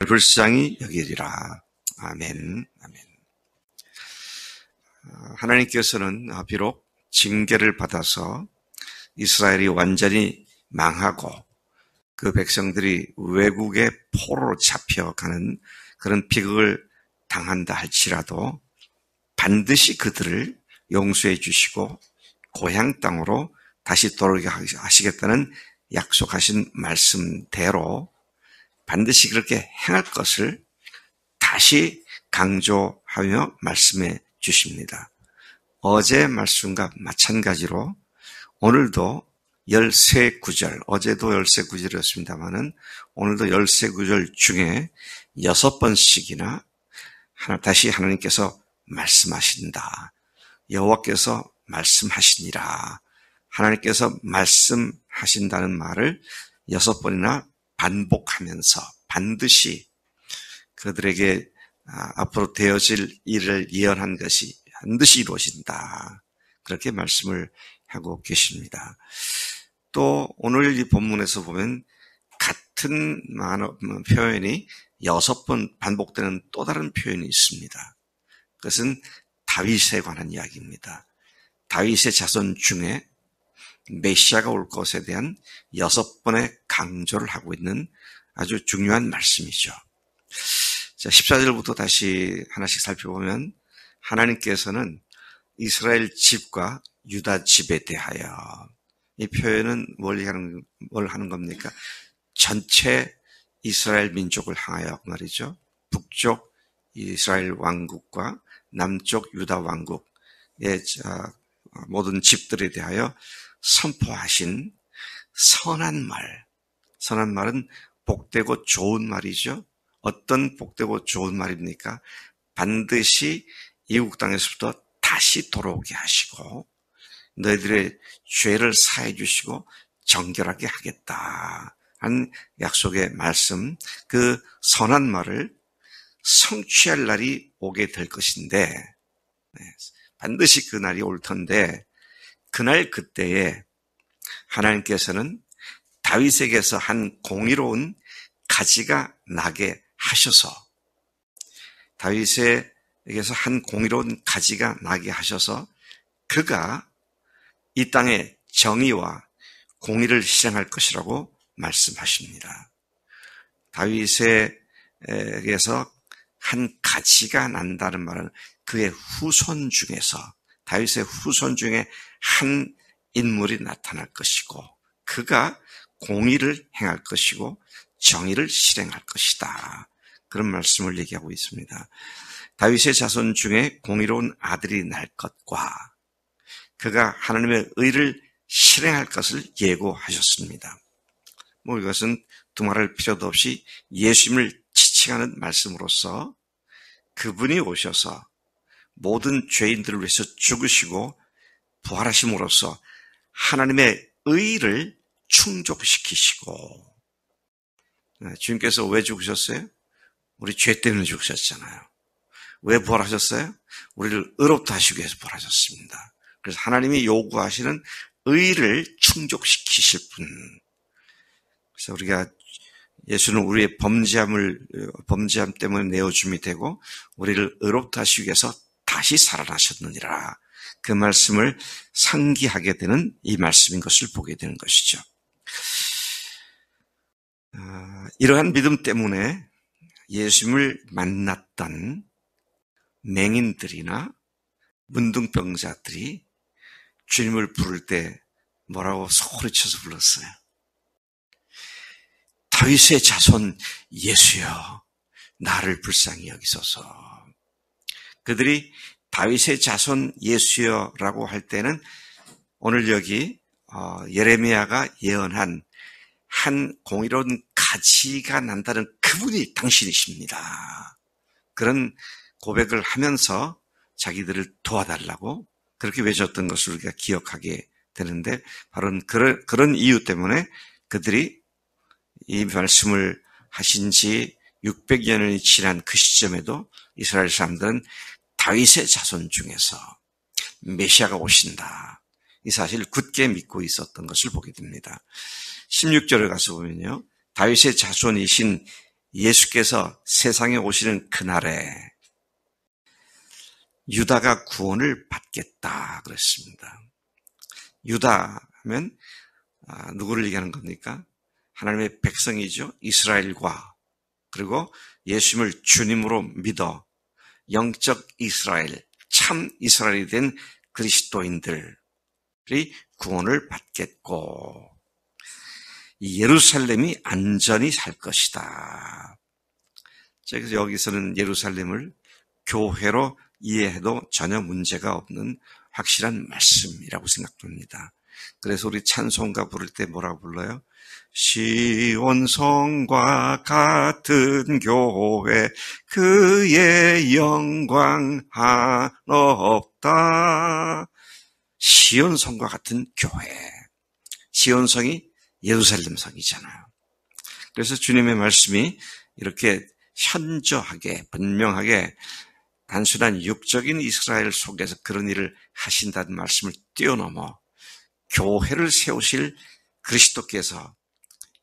불쌍히 여기리라. 아멘. 아멘. 하나님께서는 비록 징계를 받아서 이스라엘이 완전히 망하고 그 백성들이 외국의 포로로 잡혀가는 그런 비극을 당한다 할지라도 반드시 그들을 용서해 주시고 고향 땅으로 다시 돌아오게 하시겠다는 약속하신 말씀대로 반드시 그렇게 행할 것을 다시 강조하며 말씀해 주십니다. 어제 말씀과 마찬가지로 오늘도 13구절, 어제도 13구절이었습니다만은 오늘도 13구절 중에 6번씩이나 다시 하나님께서 말씀하신다. 여호와께서 말씀하시니라. 하나님께서 말씀하신다는 말을 6번이나 반복하면서 반드시 그들에게 앞으로 되어질 일을 예언한 것이 반드시 이루어진다. 그렇게 말씀을 하고 계십니다. 또 오늘 이 본문에서 보면 같은 표현이 6번 반복되는 또 다른 표현이 있습니다. 그것은 다윗에 관한 이야기입니다. 다윗의 자손 중에 메시아가 올 것에 대한 6번의 강조를 하고 있는 아주 중요한 말씀이죠. 자, 14절부터 다시 하나씩 살펴보면 하나님께서는 이스라엘 집과 유다 집에 대하여, 이 표현은 뭘 하는 겁니까? 전체 이스라엘 민족을 향하여 말이죠. 북쪽 이스라엘 왕국과 남쪽 유다 왕국의 모든 집들에 대하여 선포하신 선한 말. 선한 말은 복되고 좋은 말이죠. 어떤 복되고 좋은 말입니까? 반드시 이국 땅에서부터 다시 돌아오게 하시고 너희들의 죄를 사해 주시고 정결하게 하겠다 한 약속의 말씀, 그 선한 말을 성취할 날이 오게 될 것인데 반드시 그 날이 올 텐데 그날 그때에 하나님께서는 다윗에게서 한 공의로운 가지가 나게 하셔서 다윗에게서 한 공의로운 가지가 나게 하셔서 그가 이 땅에 정의와 공의를 실행할 것이라고 말씀하십니다. 다윗에게서 한 가지가 난다는 말은 그의 후손 중에서 다윗의 후손 중에 한 인물이 나타날 것이고 그가 공의를 행할 것이고 정의를 실행할 것이다. 그런 말씀을 얘기하고 있습니다. 다윗의 자손 중에 공의로운 아들이 날 것과 그가 하나님의 의를 실행할 것을 예고하셨습니다. 이것은 두말할 필요도 없이 예수님을 지칭하는 말씀으로서 그분이 오셔서 모든 죄인들을 위해서 죽으시고 부활하심으로써 하나님의 의를 충족시키시고 주님께서 왜 죽으셨어요? 우리 죄 때문에 죽으셨잖아요. 왜 부활하셨어요? 우리를 의롭다 하시기 위해서 부활하셨습니다. 그래서 하나님이 요구하시는 의를 충족시키실 분. 그래서 우리가 예수는 우리의 범죄함 때문에 내어줌이 되고 우리를 의롭다 하시기 위해서 다시 살아나셨느니라. 그 말씀을 상기하게 되는 이 말씀인 것을 보게 되는 것이죠. 이러한 믿음 때문에 예수님을 만났던 맹인들이나 문둥병자들이 주님을 부를 때 뭐라고 소리쳐서 불렀어요? 다윗의 자손 예수여, 나를 불쌍히 여기소서. 그들이 다윗의 자손 예수여라고 할 때는 오늘 여기 예레미야가 예언한 한 공의로운 가지가 난다는 그분이 당신이십니다. 그런 고백을 하면서 자기들을 도와달라고 그렇게 외쳤던 것을 우리가 기억하게 되는데 바로 그런 이유 때문에 그들이 이 말씀을 하신 지 600년이 지난 그 시점에도 이스라엘 사람들은 다윗의 자손 중에서 메시아가 오신다. 이 사실을 굳게 믿고 있었던 것을 보게 됩니다. 16절에 가서 보면요. 다윗의 자손이신 예수께서 세상에 오시는 그날에 유다가 구원을 받겠다 그랬습니다. 유다 하면 누구를 얘기하는 겁니까? 하나님의 백성이죠. 이스라엘과 그리고 예수님을 주님으로 믿어 영적 이스라엘, 참 이스라엘이 된 그리스도인들이 구원을 받겠고 예루살렘이 안전히 살 것이다. 그래서 여기서는 예루살렘을 교회로 이해해도 전혀 문제가 없는 확실한 말씀이라고 생각합니다. 그래서 우리 찬송가 부를 때 뭐라고 불러요? 시온성과 같은 교회 그의 영광 하나 없다. 시온성과 같은 교회. 시온성이 예루살렘 성이잖아요. 그래서 주님의 말씀이 이렇게 현저하게 분명하게 단순한 육적인 이스라엘 속에서 그런 일을 하신다는 말씀을 뛰어넘어 교회를 세우실 그리스도께서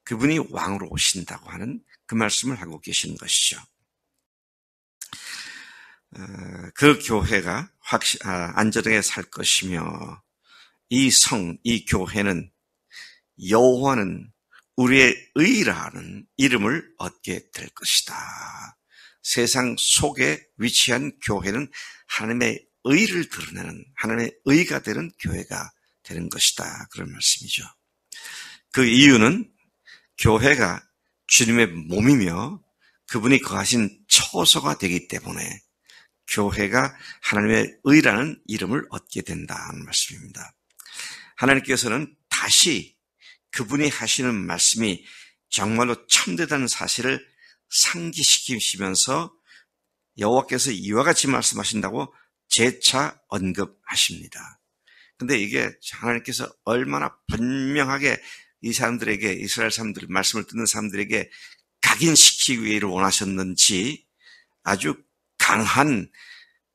그분이 왕으로 오신다고 하는 그 말씀을 하고 계시는 것이죠. 그 교회가 안전하게 살 것이며 이 교회는 여호와는 우리의 의라는 이름을 얻게 될 것이다. 세상 속에 위치한 교회는 하나님의 의를 드러내는 하나님의 의가 되는 교회가 되는 것이다. 그런 말씀이죠. 그 이유는 교회가 주님의 몸이며 그분이 거하신 처소가 되기 때문에 교회가 하나님의 의라는 이름을 얻게 된다는 말씀입니다. 하나님께서는 다시 그분이 하시는 말씀이 정말로 참되다는 사실을 상기시키시면서 여호와께서 이와 같이 말씀하신다고 재차 언급하십니다. 근데 이게 하나님께서 얼마나 분명하게 이 사람들에게, 이스라엘 사람들, 말씀을 듣는 사람들에게 각인시키기를 원하셨는지 아주 강한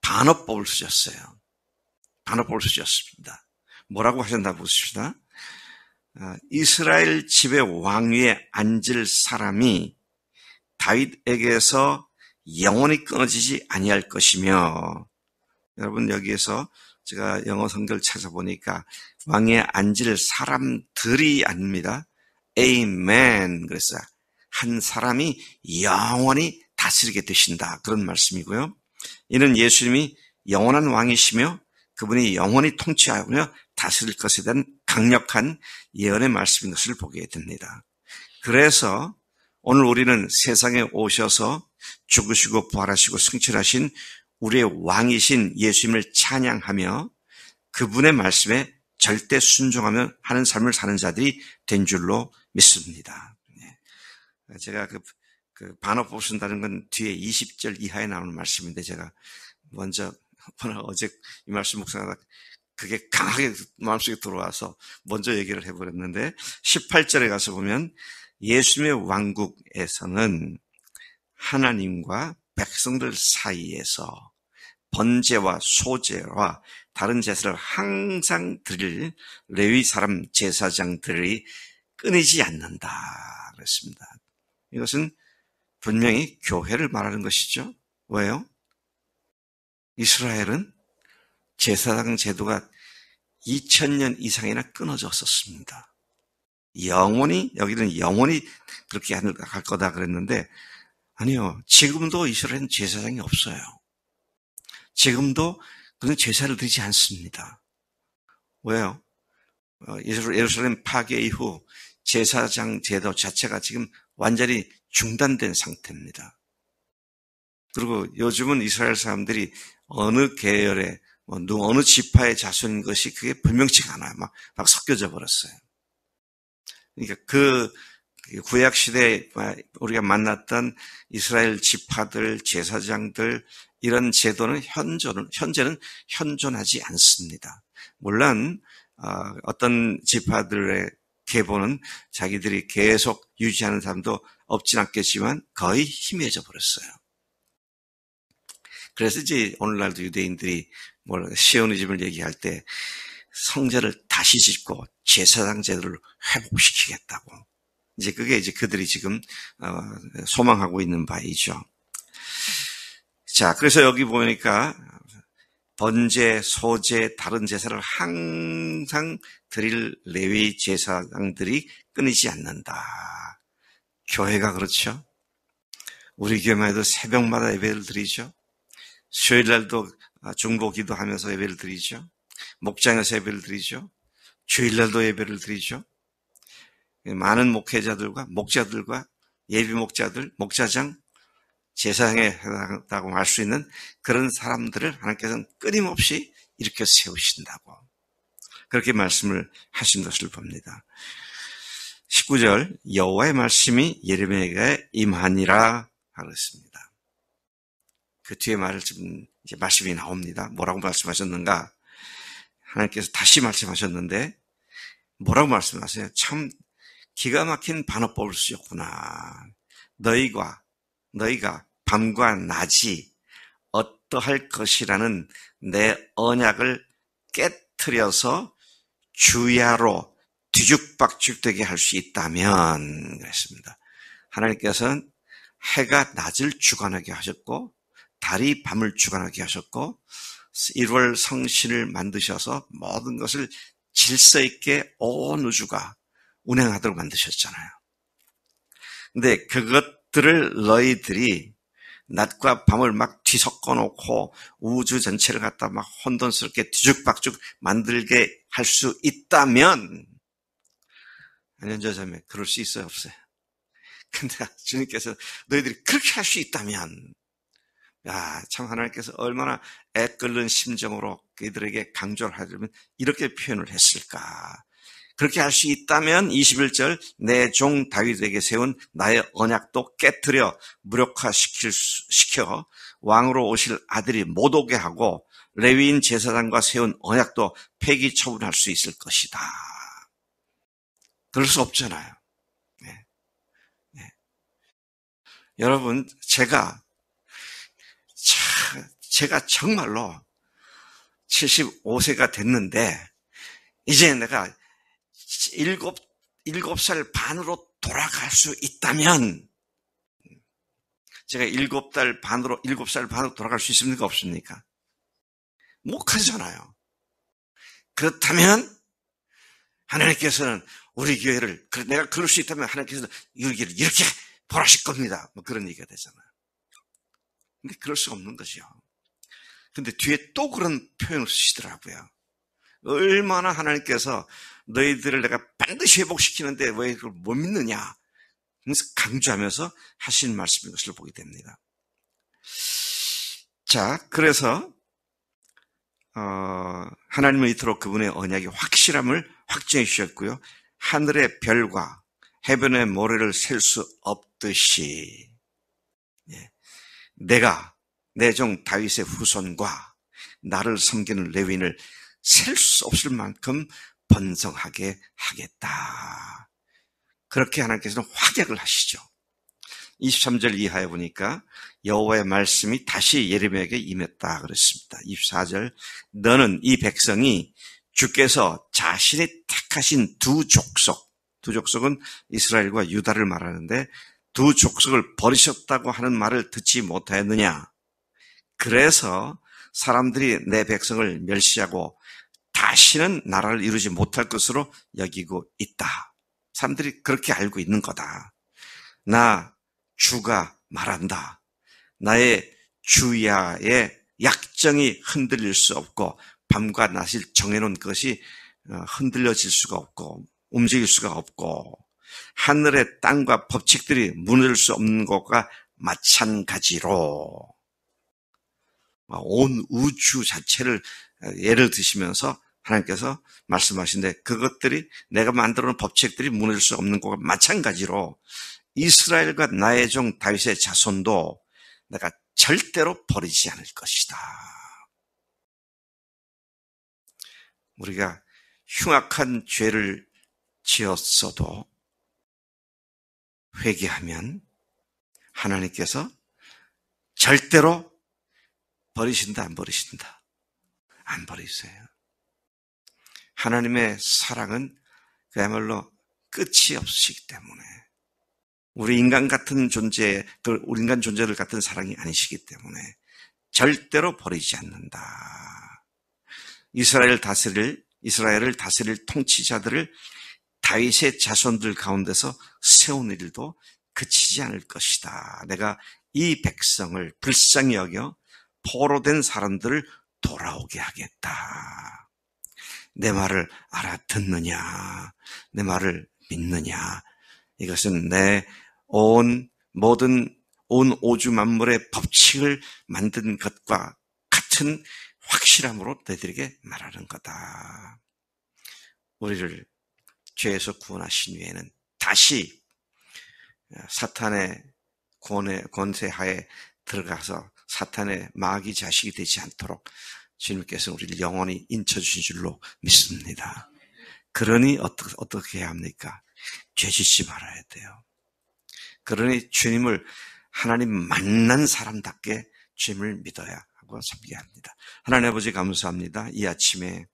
반어법을 쓰셨어요. 반어법을 쓰셨습니다. 뭐라고 하셨나 보십시다. 이스라엘 집의 왕위에 앉을 사람이 다윗에게서 영원히 끊어지지 아니할 것이며, 여러분 여기에서 제가 영어 성경을 찾아보니까 왕위에 앉을 사람들이 아닙니다. Amen. 그래서 한 사람이 영원히 다스리게 되신다. 그런 말씀이고요. 이는 예수님이 영원한 왕이시며 그분이 영원히 통치하며 다스릴 것에 대한 강력한 예언의 말씀인 것을 보게 됩니다. 그래서 오늘 우리는 세상에 오셔서 죽으시고 부활하시고 승천하신 우리의 왕이신 예수님을 찬양하며 그분의 말씀에 절대 순종하며 하는 삶을 사는 자들이 된 줄로 믿습니다. 제가 그 반어법 쓴다는 건 뒤에 20절 이하에 나오는 말씀인데 제가 먼저 어제 이 말씀 묵상하다 그게 강하게 마음속에 들어와서 먼저 얘기를 해버렸는데 18절에 가서 보면 예수님의 왕국에서는 하나님과 백성들 사이에서 번제와 소제와 다른 제사를 항상 드릴 레위 사람 제사장들이 끊이지 않는다 그랬습니다. 이것은 분명히 교회를 말하는 것이죠. 왜요? 이스라엘은 제사장 제도가 2000년 이상이나 끊어졌었습니다. 여기는 영원히 그렇게 할 거다 그랬는데 아니요. 지금도 이스라엘은 제사장이 없어요. 지금도 그런 제사를 드리지 않습니다. 왜요? 예루살렘 파괴 이후 제사장 제도 자체가 지금 완전히 중단된 상태입니다. 그리고 요즘은 이스라엘 사람들이 어느 계열의 어느 지파의 자손인 것이 그게 분명치가 않아요. 막 섞여져 버렸어요. 그러니까 그 구약 시대에 우리가 만났던 이스라엘 지파들, 제사장들 이런 제도는 현재는 현존하지 않습니다. 물론 어떤 지파들의 계보는 자기들이 계속 유지하는 사람도 없진 않겠지만 거의 희미해져 버렸어요. 그래서 이제 오늘날도 유대인들이 시오니즘을 얘기할 때 성전을 다시 짓고 제사장 제도를 회복시키겠다고 이제 그게 이제 그들이 지금 소망하고 있는 바이죠. 자, 그래서 여기 보니까 번제, 소제, 다른 제사를 항상 드릴 레위 제사장들이 끊이지 않는다. 교회가 그렇죠. 우리 교회만 해도 새벽마다 예배를 드리죠. 수요일날도 중보 기도하면서 예배를 드리죠. 목장에서 예배를 드리죠. 주일날도 예배를 드리죠. 많은 목회자들과 목자들과 예비 목자들, 목자장, 제사장에 해당한다고 할 수 있는 그런 사람들을 하나님께서는 끊임없이 일으켜 세우신다고 그렇게 말씀을 하신 것을 봅니다. 19절 여호와의 말씀이 예레미야에게 임하니라 하였습니다. 그 뒤에 말을 좀 이제 말씀이 나옵니다. 뭐라고 말씀하셨는가? 하나님께서 다시 말씀하셨는데 뭐라고 말씀하세요? 참 기가 막힌 반어법을 쓰셨구나. 너희가 밤과 낮이 어떠할 것이라는 내 언약을 깨트려서 주야로 뒤죽박죽되게 할 수 있다면 그랬습니다. 하나님께서는 해가 낮을 주관하게 하셨고 달이 밤을 주관하게 하셨고 1월 성신을 만드셔서 모든 것을 질서 있게 온 우주가 운행하도록 만드셨잖아요. 근데 그것들을 너희들이 낮과 밤을 막 뒤섞어 놓고 우주 전체를 갖다 막 혼돈스럽게 뒤죽박죽 만들게 할 수 있다면 안현저자매 그럴 수 있어요 없어요? 근데 주님께서 너희들이 그렇게 할 수 있다면 참 하나님께서 얼마나 애끓는 심정으로 그들에게 강조를 하려면 이렇게 표현을 했을까. 그렇게 할 수 있다면 21절 내 종 다윗에게 세운 나의 언약도 깨트려 무력화시켜 왕으로 오실 아들이 못 오게 하고 레위인 제사장과 세운 언약도 폐기 처분할 수 있을 것이다. 그럴 수 없잖아요. 네. 네. 여러분 제가 정말로 75세가 됐는데 이제 내가 7살 반으로 돌아갈 수 있다면 제가 7살 반으로 돌아갈 수 있습니까? 없습니까? 못 하잖아요. 그렇다면 하나님께서는 우리 교회를 내가 그럴 수 있다면 하나님께서는 여기를 이렇게 보라실 겁니다. 뭐 그런 얘기가 되잖아요. 근데 그럴 수 없는 거죠. 근데 뒤에 또 그런 표현을 쓰시더라고요. 얼마나 하나님께서 너희들을 내가 반드시 회복시키는데 왜 그걸 못 믿느냐. 그래서 강조하면서 하신 말씀인 것을 보게 됩니다. 자, 그래서 하나님은 이토록 그분의 언약의 확실함을 확정해 주셨고요. 하늘의 별과 해변의 모래를 셀 수 없듯이 내가 내 종 다윗의 후손과 나를 섬기는 레위인을 셀 수 없을 만큼 번성하게 하겠다. 그렇게 하나님께서는 확약을 하시죠. 23절 이하에 보니까 여호와의 말씀이 다시 예레미야에게 임했다 그랬습니다. 24절 너는 이 백성이 주께서 자신이 택하신 두 족속은 이스라엘과 유다를 말하는데 두 족속을 버리셨다고 하는 말을 듣지 못하였느냐. 그래서 사람들이 내 백성을 멸시하고 다시는 나라를 이루지 못할 것으로 여기고 있다. 사람들이 그렇게 알고 있는 거다. 나 주가 말한다. 나의 주야의 약정이 흔들릴 수 없고 밤과 낮을 정해놓은 것이 흔들려질 수가 없고 움직일 수가 없고 하늘의 땅과 법칙들이 무너질 수 없는 것과 마찬가지로 온 우주 자체를 예를 드시면서 하나님께서 말씀하신데 그것들이 내가 만들어 놓은 법칙들이 무너질 수 없는 것과 마찬가지로 이스라엘과 나의 종 다윗의 자손도 내가 절대로 버리지 않을 것이다. 우리가 흉악한 죄를 지었어도 회개하면 하나님께서 절대로 버리신다, 안 버리신다? 안 버리세요. 하나님의 사랑은 그야말로 끝이 없으시기 때문에 우리 인간 같은 존재, 우리 인간 존재들 같은 사랑이 아니시기 때문에 절대로 버리지 않는다. 이스라엘을 다스릴 통치자들을 다윗의 자손들 가운데서 세운 일도 그치지 않을 것이다. 내가 이 백성을 불쌍히 여겨 포로된 사람들을 돌아오게 하겠다. 내 말을 알아듣느냐? 내 말을 믿느냐? 이것은 내 온 오주 만물의 법칙을 만든 것과 같은 확실함으로 너희들에게 말하는 거다. 우리를 죄에서 구원하신 후에는 다시 사탄의 권세하에 들어가서 사탄의 마귀 자식이 되지 않도록 주님께서 우리를 영원히 인쳐주신 줄로 믿습니다. 그러니 어떻게 해야 합니까? 죄짓지 말아야 돼요. 그러니 주님을 하나님 만난 사람답게 주님을 믿어야 하고 섬겨야 합니다. 하나님 아버지 감사합니다. 이 아침에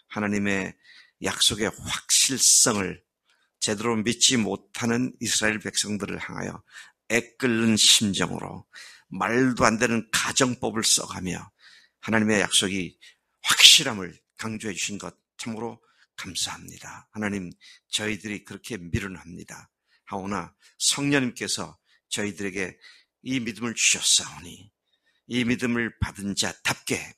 하나님의 약속의 확실성을 제대로 믿지 못하는 이스라엘 백성들을 향하여 애끓는 심정으로 말도 안 되는 가정법을 써가며 하나님의 약속이 확실함을 강조해 주신 것 참으로 감사합니다. 하나님, 저희들이 그렇게 미련합니다. 하오나 성령님께서 저희들에게 이 믿음을 주셨사오니 이 믿음을 받은 자답게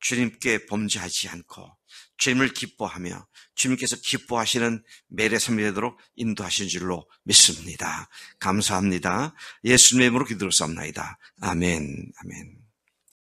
주님께 범죄하지 않고 주님을 기뻐하며 주님께서 기뻐하시는 매일의 삶이 되도록 인도하신 줄로 믿습니다. 감사합니다. 예수님의 이름으로 기도를 쌉나이다. 아멘. 아멘.